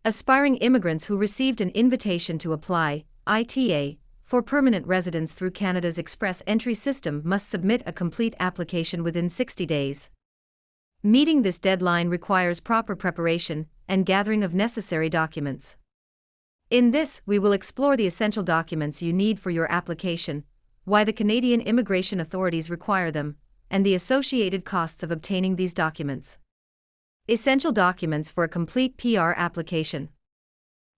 Aspiring immigrants who received an invitation to apply, ITA, for permanent residence through Canada's Express Entry system must submit a complete application within 60 days. Meeting this deadline requires proper preparation and gathering of necessary documents. In this, we will explore the essential documents you need for your application, why the Canadian immigration authorities require them, and the associated costs of obtaining these documents. Essential documents for a complete PR application.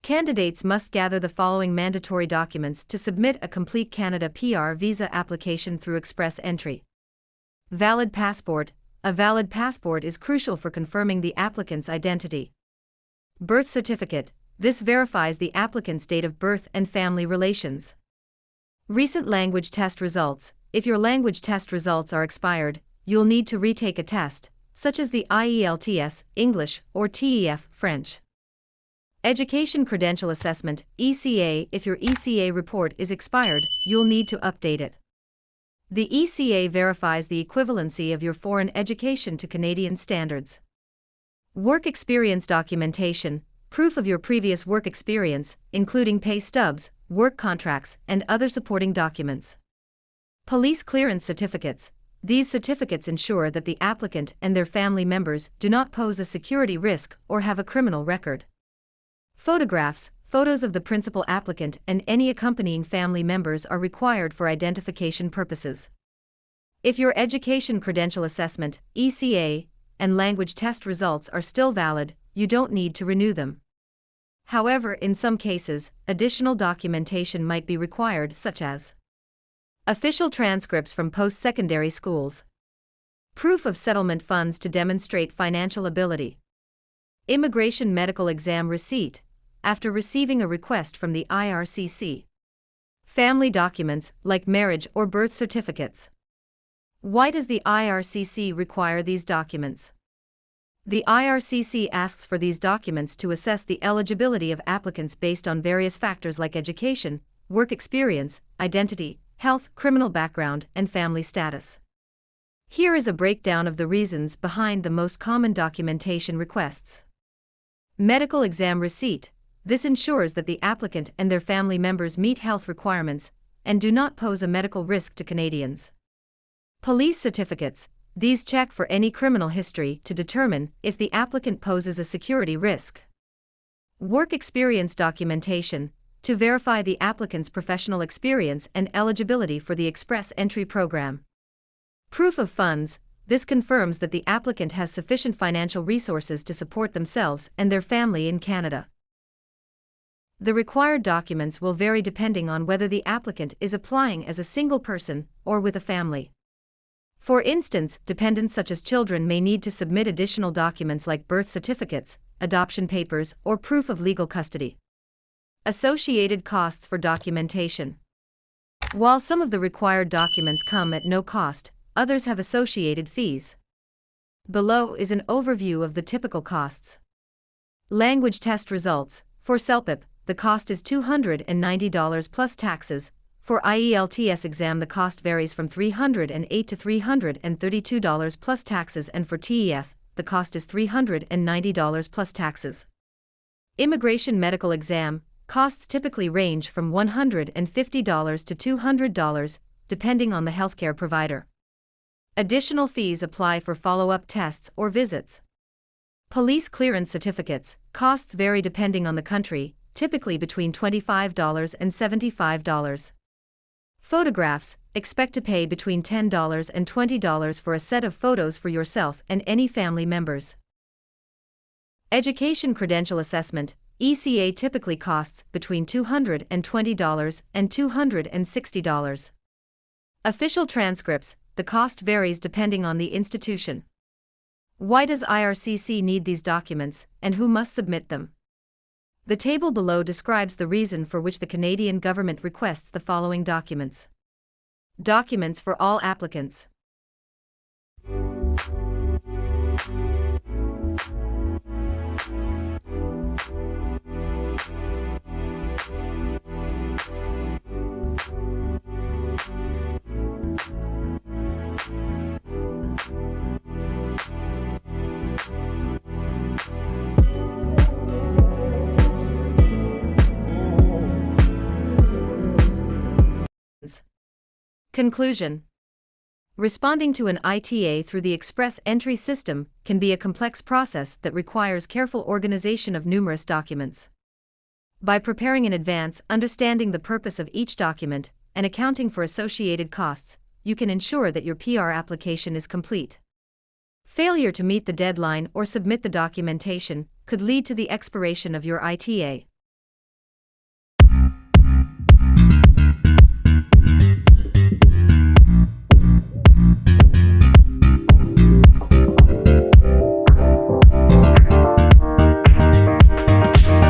Candidates must gather the following mandatory documents to submit a complete Canada PR visa application through Express Entry. Valid passport. A valid passport is crucial for confirming the applicant's identity. Birth certificate. This verifies the applicant's date of birth and family relations. Recent language test results. If your language test results are expired, you'll need to retake a test, such as the IELTS, English, or TEF, French. Education Credential Assessment, ECA. If your ECA report is expired, you'll need to update it. The ECA verifies the equivalency of your foreign education to Canadian standards. Work experience documentation. Proof of your previous work experience, including pay stubs, work contracts, and other supporting documents. Police clearance certificates. These certificates ensure that the applicant and their family members do not pose a security risk or have a criminal record. Photographs. Photos of the principal applicant and any accompanying family members are required for identification purposes. If your Education Credential Assessment, ECA, and language test results are still valid, you don't need to renew them. However, in some cases, additional documentation might be required, such as official transcripts from post-secondary schools, proof of settlement funds to demonstrate financial ability, immigration medical exam receipt, after receiving a request from the IRCC, family documents like marriage or birth certificates. Why does the IRCC require these documents? The IRCC asks for these documents to assess the eligibility of applicants based on various factors like education, work experience, identity, health, criminal background, and family status. Here is a breakdown of the reasons behind the most common documentation requests. Medical exam receipt. This ensures that the applicant and their family members meet health requirements and do not pose a medical risk to Canadians. Police certificates. These check for any criminal history to determine if the applicant poses a security risk. Work experience documentation, to verify the applicant's professional experience and eligibility for the Express Entry program. Proof of funds. This confirms that the applicant has sufficient financial resources to support themselves and their family in Canada. The required documents will vary depending on whether the applicant is applying as a single person or with a family. For instance, dependents such as children may need to submit additional documents like birth certificates, adoption papers, or proof of legal custody. Associated costs for documentation. While some of the required documents come at no cost, others have associated fees. Below is an overview of the typical costs. Language test results. For CELPIP, the cost is $290 plus taxes. For IELTS exam the cost varies from $308 to $332 plus taxes, and for TEF, the cost is $390 plus taxes. Immigration medical exam, costs typically range from $150 to $200, depending on the healthcare provider. Additional fees apply for follow-up tests or visits. Police clearance certificates, costs vary depending on the country, typically between $25 and $75. Photographs, expect to pay between $10 and $20 for a set of photos for yourself and any family members. Education Credential Assessment, ECA typically costs between $220 and $260. Official transcripts, the cost varies depending on the institution. Why does IRCC need these documents, and who must submit them? The table below describes the reason for which the Canadian government requests the following documents. Documents for all applicants. Conclusion. Responding to an ITA through the express entry system can be a complex process that requires careful organization of numerous documents. By preparing in advance, understanding the purpose of each document, and accounting for associated costs, you can ensure that your PR application is complete. Failure to meet the deadline or submit the documentation could lead to the expiration of your ITA.